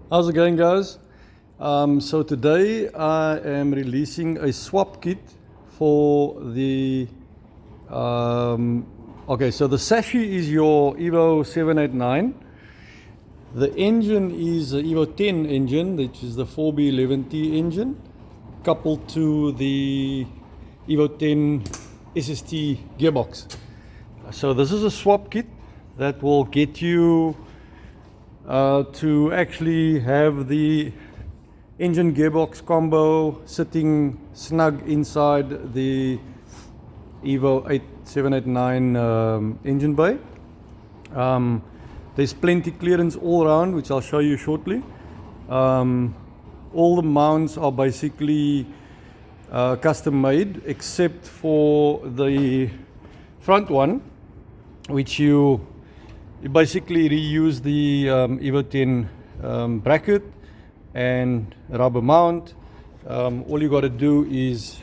How's it going, guys? So today I am releasing a swap kit for the okay, so the chassis is your EVO789. The engine is the EVO10 engine, which is the 4B11T engine, coupled to the EVO10 SST gearbox. So this is a swap kit that will get you to actually have the engine gearbox combo sitting snug inside the EVO789 engine bay. There's plenty clearance all around, which I'll show you shortly. All the mounts are basically custom made except for the front one, which you basically reuse the EVO10 bracket and rubber mount. All you got to do is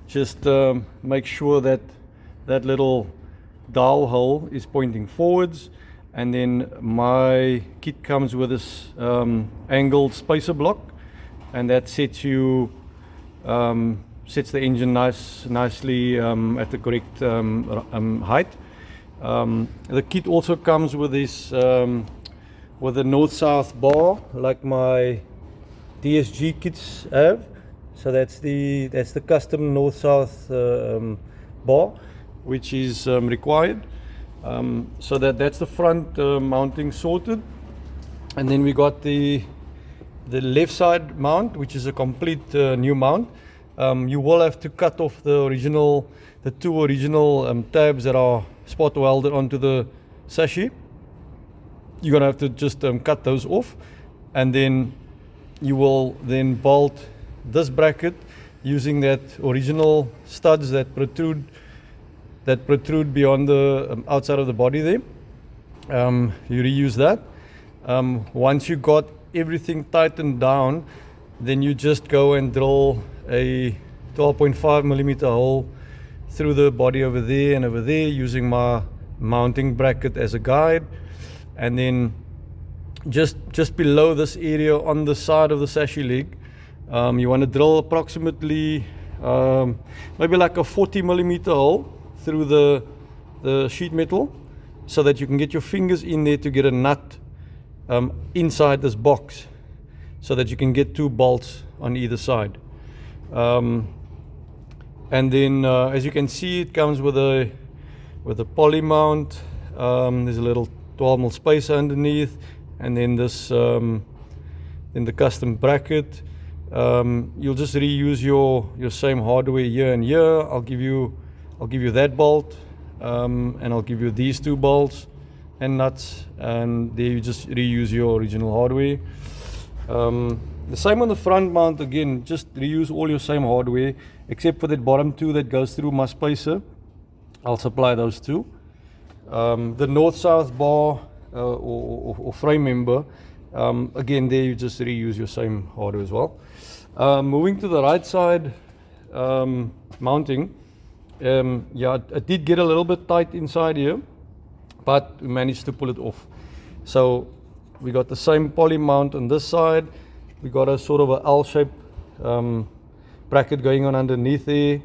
just make sure that that little dowel hole is pointing forwards, and then my kit comes with this angled spacer block, and that sets the engine nicely at the correct height. The kit also comes with this with a north-south bar, like my DSG kits have. So that's the custom north-south bar, which is required. So that's the front mounting sorted, and then we got the left side mount, which is a complete new mount. You will have to cut off the two original tabs that are spot welded onto the chassis. You're gonna have to just cut those off, and then you will then bolt this bracket using that original studs that protrude beyond the outside of the body there. You reuse that. Once you got everything tightened down, then you just go and drill a 12.5mm hole through the body over there and over there, using my mounting bracket as a guide. And then just below this area on the side of the chassis leg, you want to drill approximately maybe like a 40mm hole through the sheet metal, so that you can get your fingers in there to get a nut inside this box, so that you can get two bolts on either side. And then as you can see, it comes with a poly mount. There's a little 12mm spacer underneath, and then this in the custom bracket. You'll just reuse your same hardware here and here. I'll give you that bolt, and I'll give you these two bolts and nuts, and there you just reuse your original hardware. The same on the front mount, again, just reuse all your same hardware, except for that bottom two that goes through my spacer. I'll supply those two. The north-south bar or frame member, again, there you just reuse your same hardware as well. Moving to the right side mounting, yeah, it did get a little bit tight inside here, but we managed to pull it off. So we got the same poly mount on this side. We got a sort of a L-shaped bracket going on underneath there,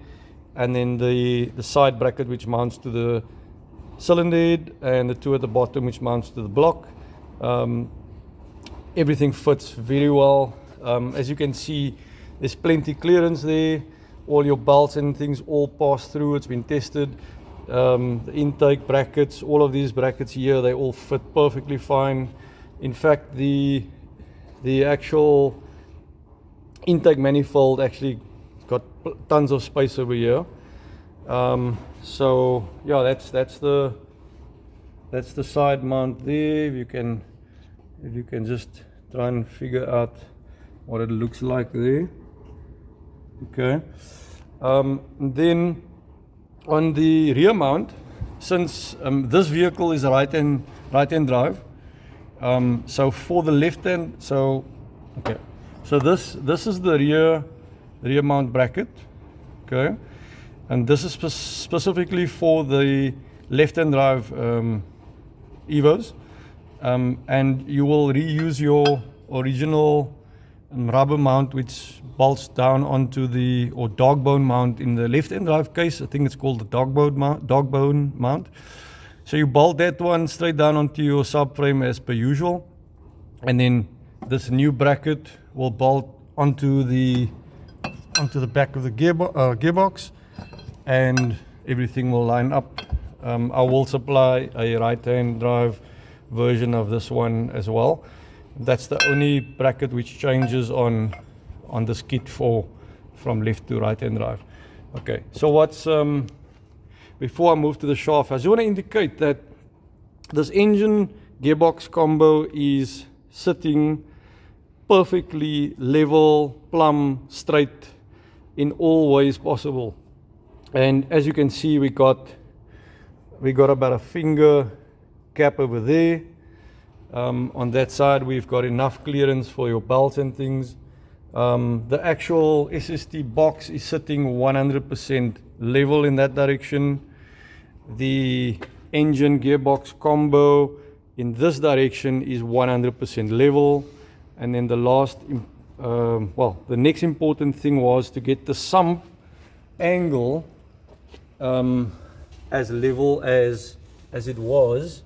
and then the side bracket which mounts to the cylinder head, and the two at the bottom which mounts to the block. Everything fits very well. As you can see, there's plenty clearance there. All your belts and things all pass through. It's been tested. The intake brackets, all of these brackets here, they all fit perfectly fine. In fact, the actual intake manifold actually got tons of space over here. So yeah, that's the side mount there. If you can just try and figure out what it looks like there. Okay. Then on the rear mount, since this vehicle is a right-hand drive, so for the left hand, so this is the rear mount bracket, okay, and this is specifically for the left-hand drive EVOs, and you will reuse your original rubber mount which bolts down onto the, or dog bone mount in the left-hand drive case. I think it's called the dog bone mount. So you bolt that one straight down onto your subframe as per usual, and then this new bracket will bolt onto the back of the gearbox, and everything will line up. I will supply a right-hand drive version of this one as well. That's the only bracket which changes on this kit from left to right-hand drive. Okay, so what's before I move to the shaft, I just want to indicate that this engine gearbox combo is sitting perfectly level, plumb, straight in all ways possible. And as you can see, we got about a finger gap over there. On that side, we've got enough clearance for your belts and things. The actual SST box is sitting 100% level in that direction. The engine gearbox combo in this direction is 100% level. And then the next important thing was to get the sump angle as level as it was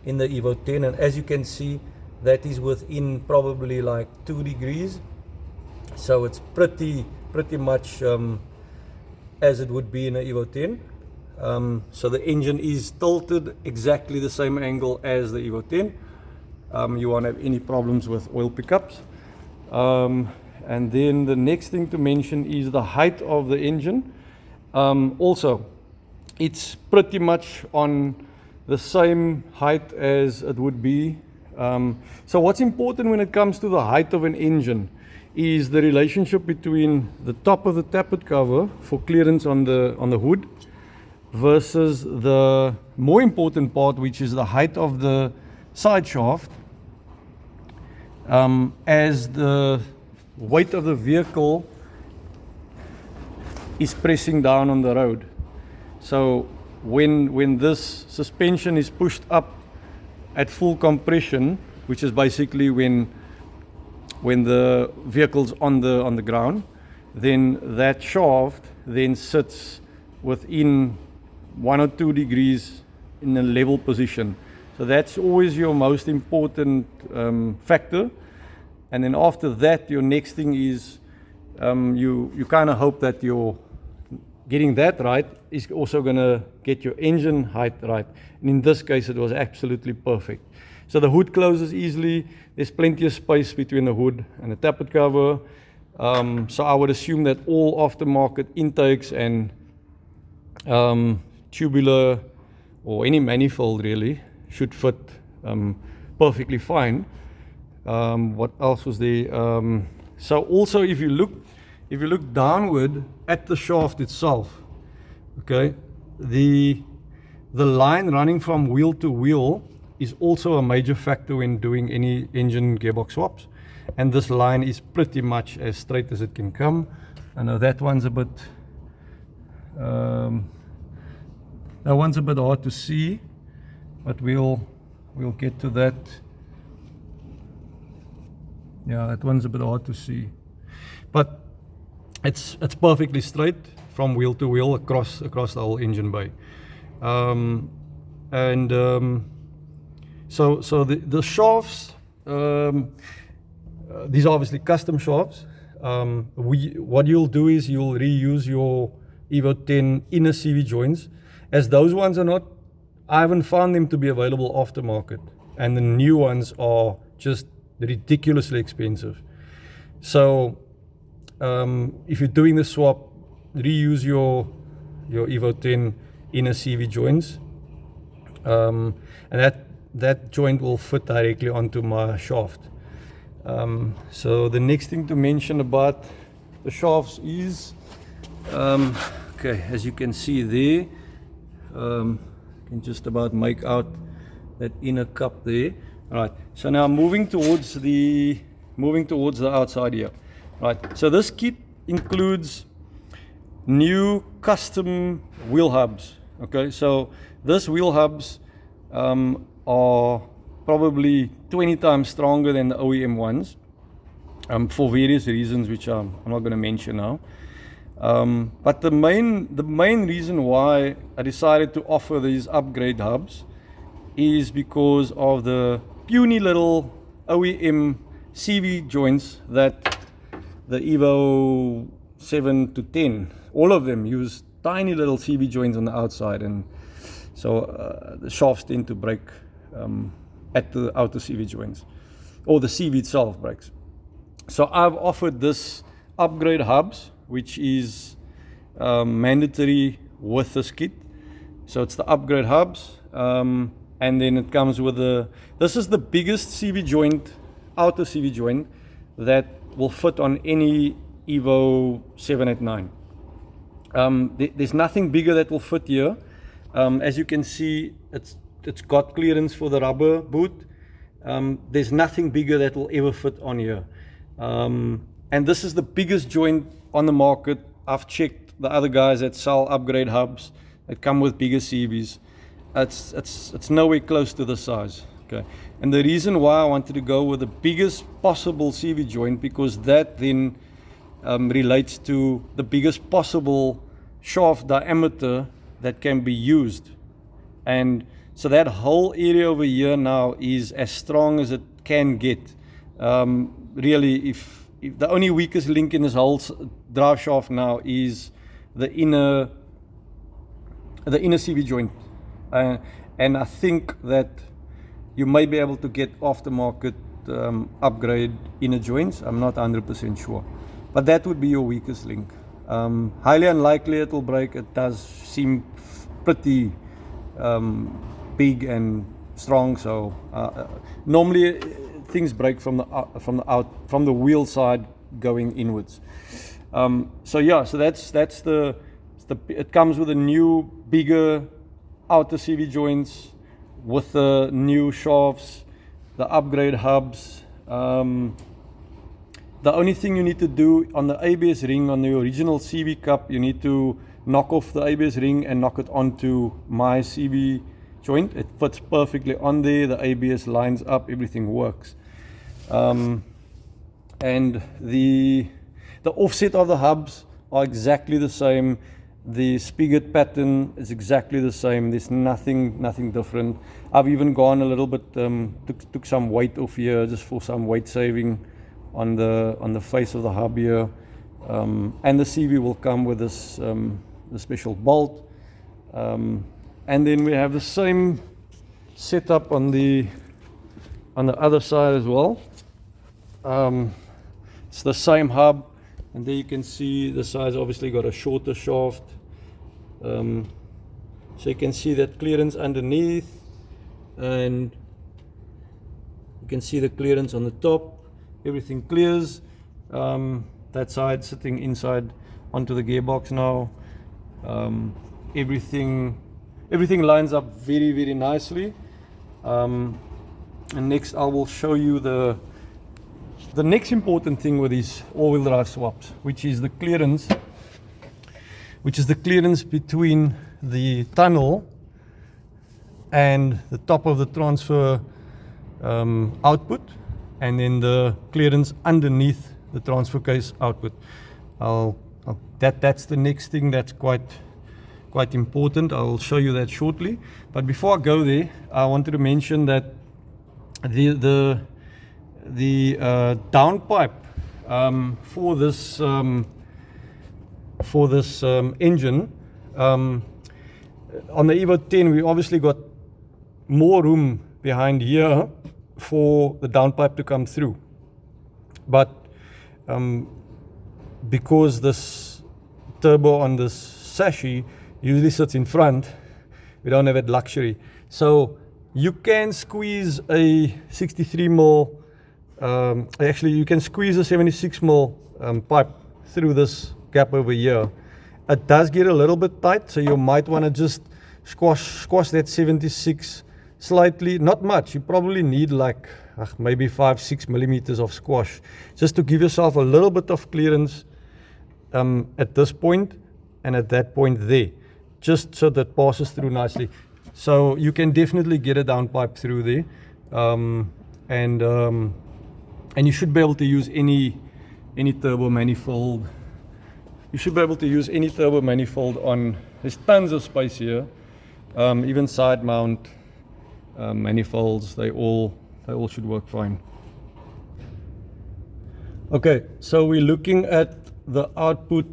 in the EVO10, and as you can see, that is within probably like 2 degrees, so it's pretty much as it would be in a EVO10. So the engine is tilted exactly the same angle as the EVO10. You won't have any problems with oil pickups. And then the next thing to mention is the height of the engine. Also, it's pretty much on the same height as it would be. So what's important when it comes to the height of an engine is the relationship between the top of the tappet cover for clearance on the hood versus the more important part, which is the height of the side shaft, as the weight of the vehicle is pressing down on the road. So when this suspension is pushed up at full compression, which is basically when the vehicle's on the ground, then that shaft then sits within 1 or 2 degrees in a level position. So that's always your most important factor. And then after that, your next thing is you kind of hope that you're getting that right is also going to get your engine height right. And in this case, it was absolutely perfect. So the hood closes easily. There's plenty of space between the hood and the tappet cover. So I would assume that all aftermarket intakes and tubular or any manifold really should fit perfectly fine. What else was there? So also, if you look downward at the shaft itself, okay, the line running from wheel to wheel is also a major factor when doing any engine gearbox swaps, and this line is pretty much as straight as it can come. I know that one's a bit hard to see, but we'll get to that. Yeah, that one's a bit hard to see, but it's perfectly straight from wheel to wheel across the whole engine bay. So the shafts, these are obviously custom shafts. What you'll do is you'll reuse your EVO10 inner CV joints, as those ones are not, I haven't found them to be available aftermarket, and the new ones are just ridiculously expensive. So if you're doing the swap, reuse your EVO10 inner CV joints, and that joint will fit directly onto my shaft. So the next thing to mention about the shafts is, okay, as you can see there, you can just about make out that inner cup there. Right, so now moving towards the outside here. Right, so this kit includes new custom wheel hubs. Okay, so this wheel hubs are probably 20 times stronger than the OEM ones, for various reasons which I'm not going to mention now. But the main reason why I decided to offer these upgrade hubs is because of the puny little OEM CV joints that the EVO7 to 10, all of them use tiny little CV joints on the outside, and so the shafts tend to break at the outer CV joints, or the CV itself breaks. So I've offered this upgrade hubs, which is mandatory with this kit. So it's the upgrade hubs, and then it comes with this is the biggest CV joint, outer CV joint, that will fit on any EVO7 at 9. There's nothing bigger that will fit here. As you can see, it's got clearance for the rubber boot. There's nothing bigger that will ever fit on here. And this is the biggest joint on the market. I've checked the other guys that sell upgrade hubs that come with bigger CVs. It's nowhere close to the size. Okay. And the reason why I wanted to go with the biggest possible CV joint, because that then relates to the biggest possible shaft diameter that can be used. And so that whole area over here now is as strong as it can get. Really, if the only weakest link in this whole drive shaft now is the inner CV joint, and I think that you may be able to get aftermarket upgrade inner joints. I'm not 100% sure, but that would be your weakest link. Highly unlikely it will break. It does seem pretty big and strong. So normally things break from the wheel side going inwards. So yeah, so that's the it comes with a new bigger outer CV joints with the new shafts, the upgrade hubs. The only thing you need to do on the ABS ring, on the original CV cup, you need to knock off the ABS ring and knock it onto my CV joint. It fits perfectly on there, the ABS lines up, everything works. And the offset of the hubs are exactly the same. The spigot pattern is exactly the same. There's nothing different. I've even gone a little bit, took some weight off here just for some weight saving on the face of the hub here. And the CV will come with this the special bolt. And then we have the same setup on the other side as well. It's the same hub, and there you can see the side's obviously got a shorter shaft. So you can see that clearance underneath, and you can see the clearance on the top. Everything clears. That side sitting inside onto the gearbox now. Everything lines up very, very nicely. And next I will show you the next important thing with these all-wheel drive swaps, which is the clearance between the tunnel and the top of the transfer output, and then the clearance underneath the transfer case output. That's the next thing that's quite important. I'll show you that shortly. But before I go there, I wanted to mention that the downpipe for this engine, on the EVO 10 we obviously got more room behind here for the downpipe to come through, but because this turbo on this chassis usually sits in front, we don't have that luxury. So you can squeeze a 63mm, actually you can squeeze a 76mm pipe through this gap over here. It does get a little bit tight, so you might want to just squash that 76 slightly, not much. You probably need like maybe 5-6 millimeters of squash just to give yourself a little bit of clearance at this point and at that point there, just so that passes through nicely. So you can definitely get a downpipe through there. And you should be able to use any turbo manifold. You should be able to use any turbo manifold on. There's tons of space here. Even side mount manifolds, they all should work fine. Okay, so we're looking at the output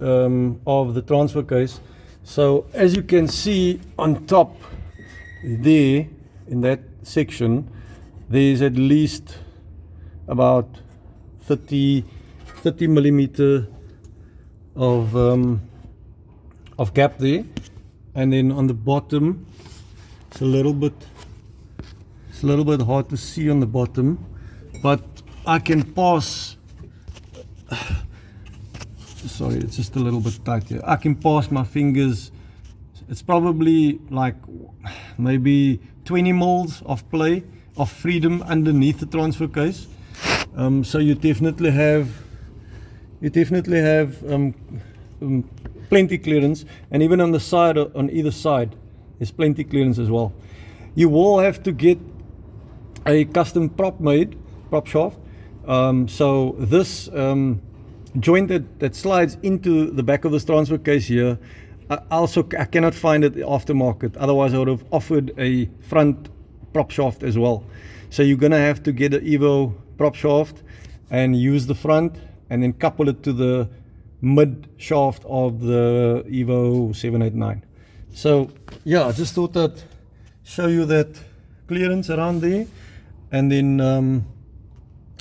of the transfer case. So as you can see on top there in that section, there's at least about 30 millimeter of gap there, and then on the bottom it's a little bit hard to see on the bottom, but I can pass. Sorry, it's just a little bit tight here. I can pass my fingers. It's probably like maybe 20 mils of play, of freedom underneath the transfer case. So you definitely have plenty clearance, and even on the side, on either side, there's plenty clearance as well. You will have to get a custom prop shaft. So this joint that slides into the back of this transfer case here, I cannot find it aftermarket. Otherwise, I would have offered a front prop shaft as well. So you're gonna have to get an EVO prop shaft and use the front, and then couple it to the mid shaft of the EVO789. So yeah, I just thought I'd show you that clearance around there, and then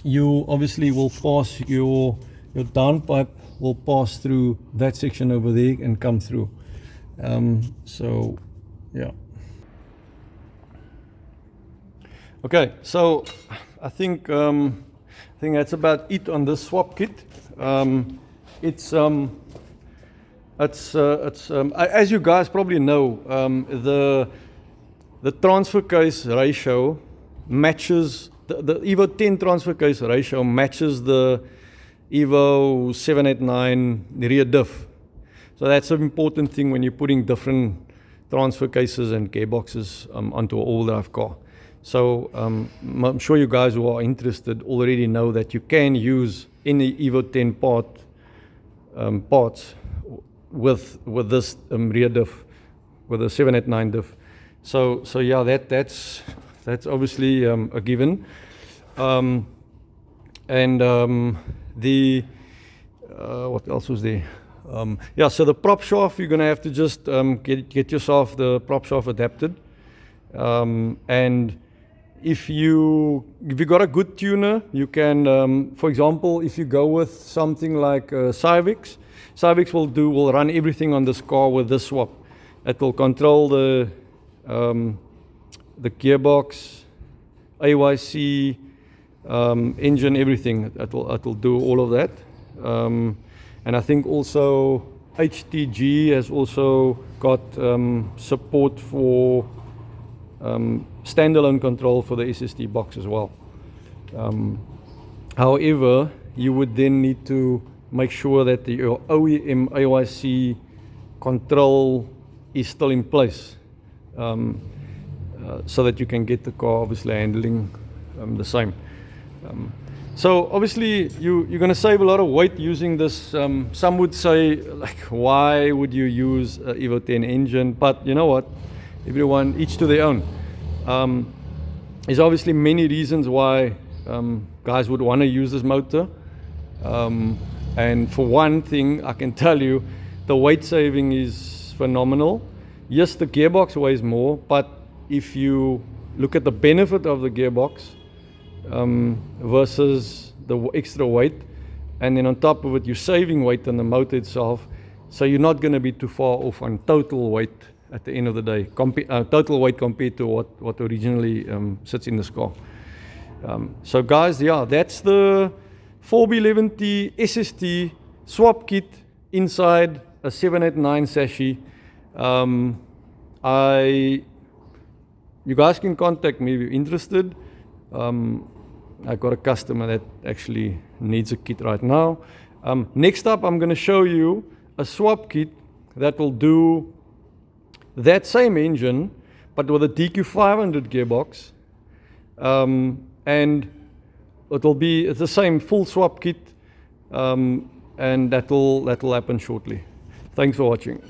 you obviously will pass your downpipe will pass through that section over there and come through. So yeah. Okay, so I think that's about it on this swap kit. It's as you guys probably know, the transfer case ratio matches the EVO 10 transfer case ratio matches the EVO 789 rear diff. So that's an important thing when you're putting different transfer cases and gearboxes onto an all-drive car. So I'm sure you guys who are interested already know that you can use any EVO 10 parts with this rear diff, with a 789 diff. So yeah, that's obviously a given. What else was there? Yeah, so the prop shaft, you're gonna have to just get yourself the prop shaft adapted. And if you got a good tuner, you can, for example, if you go with something like Civix will run everything on this car with this swap. It will control the gearbox, AYC, engine, everything. It will do all of that. And I think also HTG has also got support for standalone control for the SST box as well. However, you would then need to make sure that your OEM AYC control is still in place, so that you can get the car obviously handling the same. So obviously you're going to save a lot of weight using this. Some would say, like, why would you use a EVO 10 engine? But you know what, everyone, each to their own. There's obviously many reasons why guys would want to use this motor, and for one thing I can tell you, the weight saving is phenomenal. Yes, the gearbox weighs more, but if you look at the benefit of the gearbox versus the extra weight, and then on top of it you're saving weight on the motor itself, so you're not going to be too far off on total weight at the end of the day, total weight compared to what originally sits in this car. So guys, yeah, that's the 4B11T SST swap kit inside a 789 chassis. You guys can contact me if you're interested. I've got a customer that actually needs a kit right now. Next up, I'm going to show you a swap kit that will do that same engine, but with a DQ500 gearbox, and it's the same full swap kit, and that'll happen shortly. Thanks for watching.